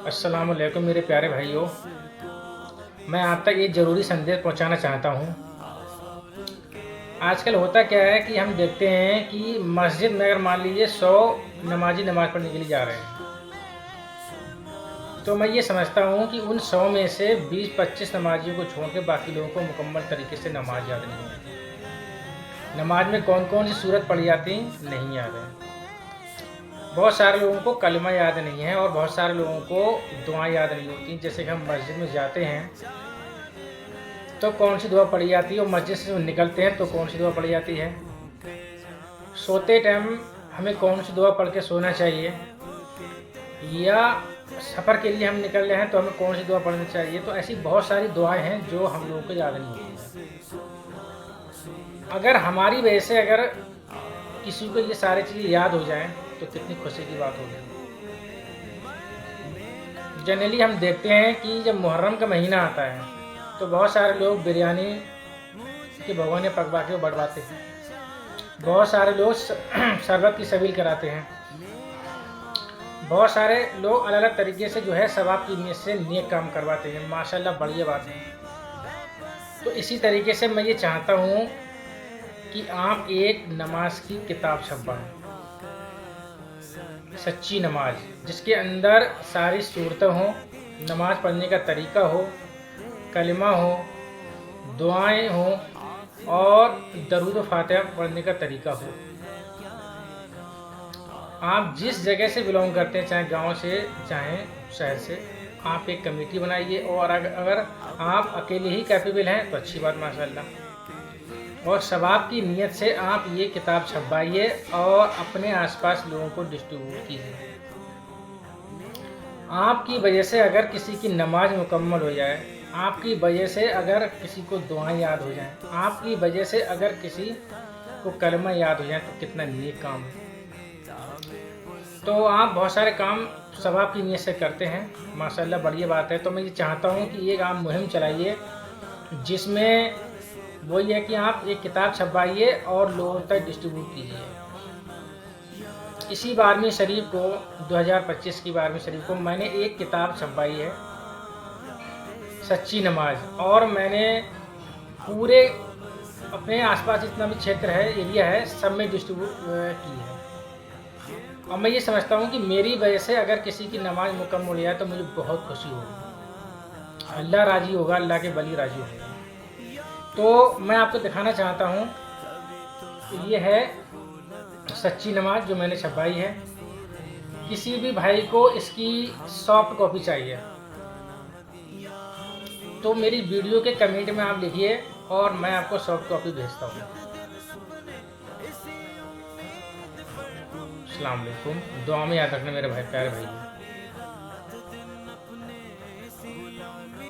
अस्सलाम वालेकुम मेरे प्यारे भाइयों। मैं आप तक एक ज़रूरी संदेश पहुंचाना चाहता हूं। आजकल होता क्या है कि हम देखते हैं कि मस्जिद में अगर मान लीजिए 100 नमाजी नमाज़ पढ़ने के लिए जा रहे हैं, तो मैं ये समझता हूं कि उन 100 में से 20-25 नमाजियों को छोड़ के बाकी लोगों को मुकम्मल तरीके से नमाज याद नहीं है। नमाज में कौन-कौन सी सूरत पढ़ी जाती नहीं याद है। बहुत सारे लोगों को कलमा याद नहीं है और बहुत सारे लोगों को दुआएं याद नहीं होती। जैसे कि हम मस्जिद में जाते हैं तो कौन सी दुआ पढ़ी जाती है और मस्जिद से निकलते हैं तो कौन सी दुआ पढ़ी जाती है। सोते टाइम हमें कौन सी दुआ पढ़ के सोना चाहिए, या सफ़र के लिए हम निकल रहे हैं तो हमें कौन सी दुआ पढ़नी चाहिए। तो ऐसी बहुत सारी दुआएं हैं जो हम लोगों को याद नहीं होती। अगर हमारी वजह से अगर किसी को ये सारी चीज़ें याद हो जाएं तो कितनी खुशी की बात होगी। जनरली हम देखते हैं कि जब मुहर्रम का महीना आता है तो बहुत सारे लोग बिरयानी के भगोने पकवा के बढ़वाते हैं। बहुत सारे लोग शरबत की सवील कराते हैं। बहुत सारे लोग अलग अलग तरीके से जो है सवाब की नीयत से नेक काम करवाते हैं। माशाल्लाह बढ़िया बात है। तो इसी तरीके से मैं ये चाहता हूँ कि आप एक नमाज की किताब छपवाएं, सच्ची नमाज, जिसके अंदर सारी सूरतें हों, नमाज पढ़ने का तरीका हो, कलिमा हो, दुआएं हों और दरूद व फातिहा पढ़ने का तरीका हो। आप जिस जगह से बिलोंग करते हैं, चाहे गांव से चाहे शहर से, आप एक कमेटी बनाइए और अगर आप अकेले ही कैपेबल हैं तो अच्छी बात माशाल्लाह। और सवाब की नीयत से आप ये किताब छपवाइए और अपने आसपास लोगों को डिस्ट्रीब्यूट कीजिए। आपकी वजह से अगर किसी की नमाज मुकम्मल हो जाए, आपकी वजह से अगर किसी को दुआएं याद हो जाएं, आपकी वजह से अगर किसी को कलमा याद हो जाए तो कितना नेक काम है। तो आप बहुत सारे काम सवाब की नीयत से करते हैं, माशाल्लाह बढ़िया बात है। तो मैं ये चाहता हूँ कि एक आप मुहिम चलाइए जिसमें वही है कि आप एक किताब छपवाइए और लोगों तक डिस्ट्रीब्यूट कीजिए। इसी 12वीं शरीफ को 2025 की 12वीं शरीफ को मैंने एक किताब छपवाई है, सच्ची नमाज, और मैंने पूरे अपने आसपास जितना भी क्षेत्र है, एरिया है, सब में डिस्ट्रीब्यूट की है। और मैं ये समझता हूँ कि मेरी वजह से अगर किसी की नमाज मुकम्मल हो जाए तो मुझे बहुत खुशी होगी। अल्लाह राज़ी होगा, अल्लाह के वली राज़ी होगा। तो मैं आपको दिखाना चाहता हूँ, ये है सच्ची नमाज जो मैंने छपवाई है। किसी भी भाई को इसकी सॉफ्ट कॉपी चाहिए तो मेरी वीडियो के कमेंट में आप लिखिए और मैं आपको सॉफ्ट कॉपी भेजता हूँ। अस्सलाम वालेकुम। दुआ में याद रखना मेरे भाई, प्यारे भाई।